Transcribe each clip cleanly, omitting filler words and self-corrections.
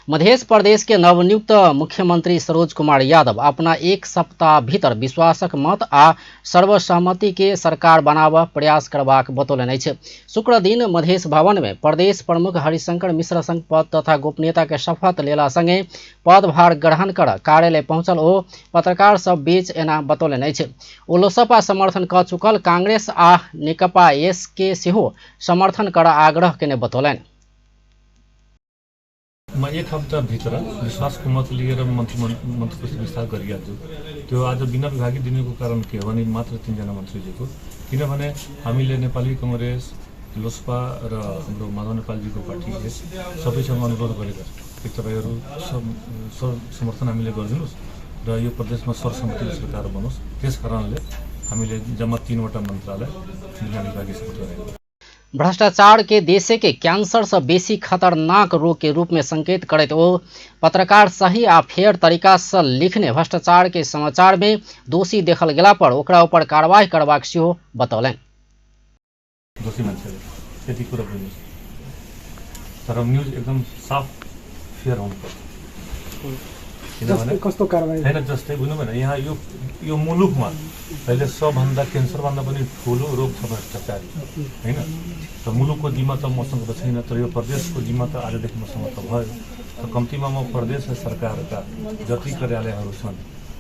मध्य प्रदेश के नवनियुक्त मुख्यमंत्री सरोज कुमार यादव अपना एक सप्ताह भीतर विश्वासक मत आ सर्वसम्मति के सरकार बनाबऽ प्रयास करबाक बतौलनि अछि। शुक्र दिन मधेश भवन में प्रदेश प्रमुख हरिशंकर मिश्र संग पद तथा गोपनीयता के शपथ लेला संगे पदभार ग्रहण कर कार्यालय पहुंचल ओ पत्रकार सब बीच एना बतौलनि अछि। ओ लोसपा समर्थन क चुकल कांग्रेस आ नेकपा एस के सेहो समर्थन कर आग्रह केने बतौलनि। म एक हप्ता भित्र विश्वासको मत लिएर मन्त्रीको विस्तार गरिहाल्छु। त्यो आज बिना विभागी दिनुको कारण के हो भने मात्र 3 जना मन्त्रीजीको, किनभने हामीले नेपाली कांग्रेस, लोसपा र हाम्रो माधव नेपालजीको पार्टी सबैसँग अनुरोध गरेका छौँ कि तपाईहरु समर्थन हामीले गरिदिनुस् र यो प्रदेशमा सर्वसम्मति सरकार बनोस्। त्यसकारणले हामीले जम्मा 3 वटा मन्त्रालय बिना विभागी शपथ गरेका। भ्रष्टाचार के देश के कैंसर से बेसी खतरनाक रोग के रूप में संकेत करते ओ पत्रकार सही आ फेयर तरीका से लिखने भ्रष्टाचार के समाचार में दोषी देखल गेला पर ओकरा ऊपर कार्रवाई करबाक सेहो बतौलनि। दोषी मान्छे त्यति कुरा बुझ्नु तर न्यूज एकदम साफ फेयर हुनुपर्छ। किनभने कस्तो कारबाही हैन जस्तै बुझ्नु भएन, यहाँ यो मुलुकमा अहिले सबभन्दा क्यान्सरभन्दा पनि ठुलो रोग छ भ्रष्टाचारी हैन। र मुलुकको जिम्मा त मसँग त छैन, तर यो प्रदेशको जिम्मा त आजदेखि मसँग त भयो। र कम्तीमा म प्रदेश र सरकारका जति कार्यालयहरू छन्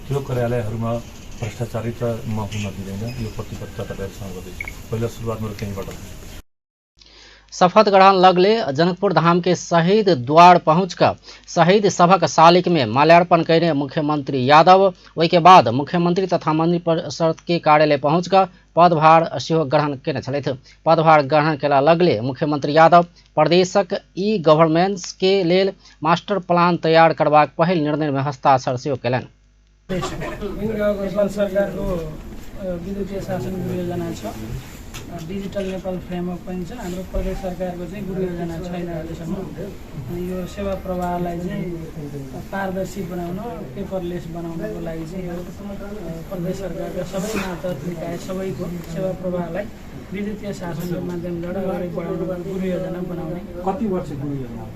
त्यो कार्यालयहरूमा भ्रष्टाचारिता म हुन दिँदैन, यो प्रतिबद्धता तपाईँहरूसँग गर्दैछु। पहिला सुरुवात मेरो त्यहीँबाट। शपथ ग्रहण लगले जनकपुर धाम के शहीद द्वार पहुंचकर शहीद सभक शालिक में माल्यार्पण करने मुख्यमंत्री यादव वही के बाद मुख्यमंत्री तथा मंत्रिपरिषद के कार्यालय पहुंचकर पदभार सेहो ग्रहण केने छलथि। पदभार ग्रहण केला लगले मुख्यमंत्री यादव प्रदेशक ई गवर्नेंस के लेल मास्टर प्लान तैयार करबाक पहिल निर्णय में हस्ताक्षर सेहो केलनि। डिजिटल नेपाल फ्रेमवर्क पनि छ। हाम्रो प्रदेश सरकारको चाहिँ गुरु योजना छैन अहिलेसम्म। अनि यो सेवा प्रवाहलाई चाहिँ पारदर्शी बनाउन, पेपरलेस बनाउनको लागि चाहिँ यो प्रदेश सरकारका सबै मातहत निकाय सबैको सेवा प्रवाहलाई विद्युतीय शासनको माध्यमबाट अगाडि बढाउन गुरु योजना बनाउने। कति वर्ष गुरु योजना?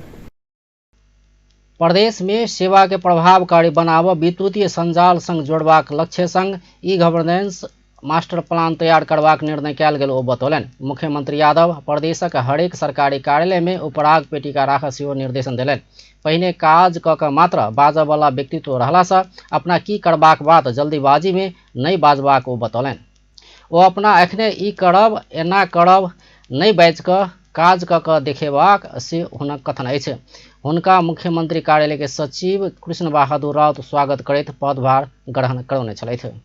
प्रदेश में सेवा के प्रभावकारी बनाव विद्युतीय संजाल संग जोड़बाक लक्ष्य संग ई गवर्नेंस मास्टर प्लान तैयार करबाक निर्णय कयल गेल ओ बतौलनि। मुख्यमंत्री यादव प्रदेशक हरेक सरकारी कार्यालय में उपराग पेटिका राख सेहो निर्देशन देलनि। पहिने काज क के मात्र बाजऽ वाला व्यक्तित्व रहला से अपना की करबाक बात जल्दीबाजी में नहीं बाजबाक ओ बतौलनि। ओ अपना एखने ई करब एना करब नहीं बाजि क काज क के देखेबाक से हुनक कथन अछि। हुनका मुख्यमंत्री कार्यालय के सचिव कृष्ण बहादुर राउत स्वागत करैत पदभार ग्रहण करौने छलथि।